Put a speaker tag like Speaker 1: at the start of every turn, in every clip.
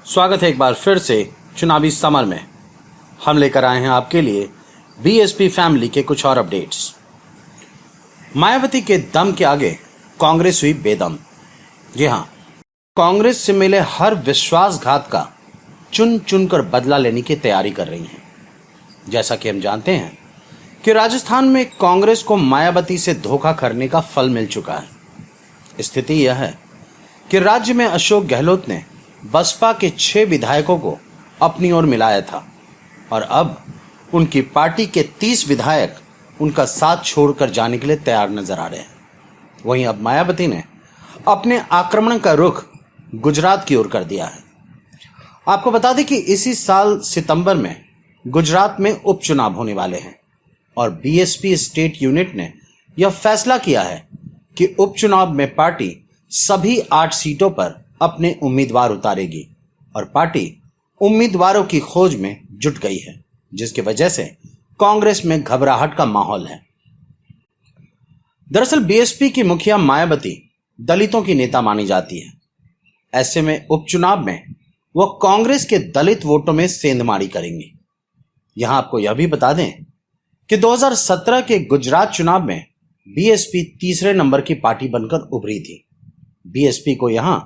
Speaker 1: स्वागत है एक बार फिर से चुनावी समर में। हम लेकर आए हैं आपके लिए बीएसपी फैमिली के कुछ और अपडेट्स। मायावती के दम के आगे कांग्रेस हुई बेदम। जी हां, कांग्रेस से मिले हर विश्वासघात का चुन चुनकर बदला लेने की तैयारी कर रही है। जैसा कि हम जानते हैं कि राजस्थान में कांग्रेस को मायावती से धोखा करने का फल मिल चुका है। स्थिति यह है कि राज्य में अशोक गहलोत ने बसपा के 6 विधायकों को अपनी ओर मिलाया था और अब उनकी पार्टी के 30 विधायक उनका साथ छोड़कर जाने के लिए तैयार नजर आ रहे हैं। वहीं अब मायावती ने अपने आक्रमण का रुख गुजरात की ओर कर दिया है। आपको बता दें कि इसी साल सितंबर में गुजरात में उपचुनाव होने वाले हैं और बीएसपी स्टेट यूनिट ने यह फैसला किया है कि उपचुनाव में पार्टी सभी 8 सीटों पर अपने उम्मीदवार उतारेगी और पार्टी उम्मीदवारों की खोज में जुट गई है, जिसकी वजह से कांग्रेस में घबराहट का माहौल है। दरअसल बीएसपी की मुखिया मायावती दलितों की नेता मानी जाती है। ऐसे में उपचुनाव में वो कांग्रेस के दलित वोटों में सेंधमारी करेंगी। यहां आपको यह भी बता दें कि 2017 के गुजरात चुनाव में बीएसपी तीसरे नंबर की पार्टी बनकर उभरी थी। बीएसपी को यहां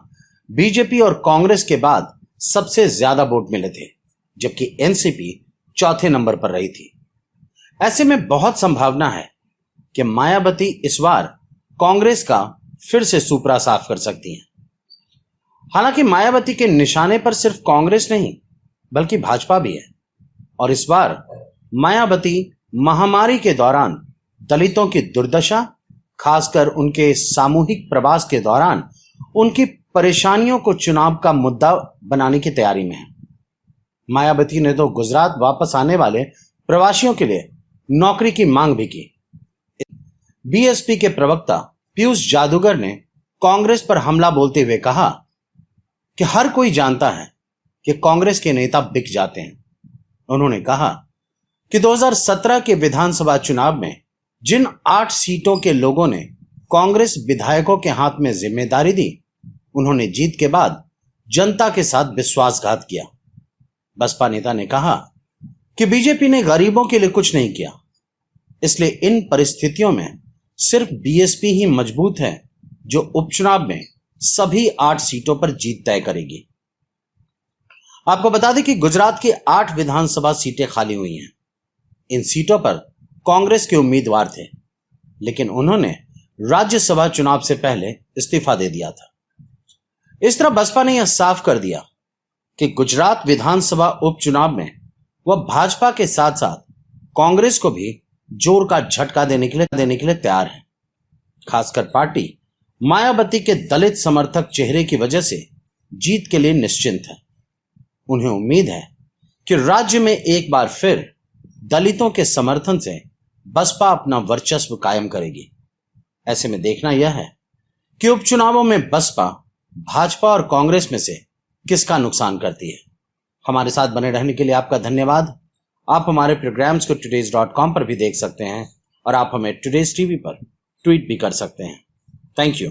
Speaker 1: बीजेपी और कांग्रेस के बाद सबसे ज्यादा वोट मिले थे, जबकि एनसीपी चौथे नंबर पर रही थी। ऐसे में बहुत संभावना है कि मायावती इस बार कांग्रेस का फिर से सुपरा साफ कर सकती हैं। हालांकि मायावती के निशाने पर सिर्फ कांग्रेस नहीं बल्कि भाजपा भी है और इस बार मायावती महामारी के दौरान दलितों की दुर्दशा, खासकर उनके सामूहिक प्रवास के दौरान उनकी परेशानियों को चुनाव का मुद्दा बनाने की तैयारी में है। मायावती ने तो गुजरात वापस आने वाले प्रवासियों के लिए नौकरी की मांग भी की। बीएसपी के प्रवक्ता पीयूष जादूगर ने कांग्रेस पर हमला बोलते हुए कहा कि हर कोई जानता है कि कांग्रेस के नेता बिक जाते हैं। उन्होंने कहा कि 2017 के विधानसभा चुनाव में जिन 8 सीटों के लोगों ने कांग्रेस विधायकों के हाथ में जिम्मेदारी दी, उन्होंने जीत के बाद जनता के साथ विश्वासघात किया। बसपा नेता ने कहा कि बीजेपी ने गरीबों के लिए कुछ नहीं किया, इसलिए इन परिस्थितियों में सिर्फ बीएसपी ही मजबूत है जो उपचुनाव में सभी 8 सीटों पर जीत तय करेगी। आपको बता दें कि गुजरात की 8 विधानसभा सीटें खाली हुई हैं। इन सीटों पर कांग्रेस के उम्मीदवार थे, लेकिन उन्होंने राज्यसभा चुनाव से पहले इस्तीफा दे दिया था। इस तरह बसपा ने यह साफ कर दिया कि गुजरात विधानसभा उपचुनाव में वह भाजपा के साथ साथ कांग्रेस को भी जोर का झटका देने के लिए तैयार है। खासकर पार्टी मायावती के दलित समर्थक चेहरे की वजह से जीत के लिए निश्चिंत है। उन्हें उम्मीद है कि राज्य में एक बार फिर दलितों के समर्थन से बसपा अपना वर्चस्व कायम करेगी। ऐसे में देखना यह है कि उपचुनावों में बसपा, भाजपा और कांग्रेस में से किसका नुकसान करती है। हमारे साथ बने रहने के लिए आपका धन्यवाद। आप हमारे प्रोग्राम्स को today's.com पर भी देख सकते हैं और आप हमें टुडेज टीवी पर ट्वीट भी कर सकते हैं। Thank you.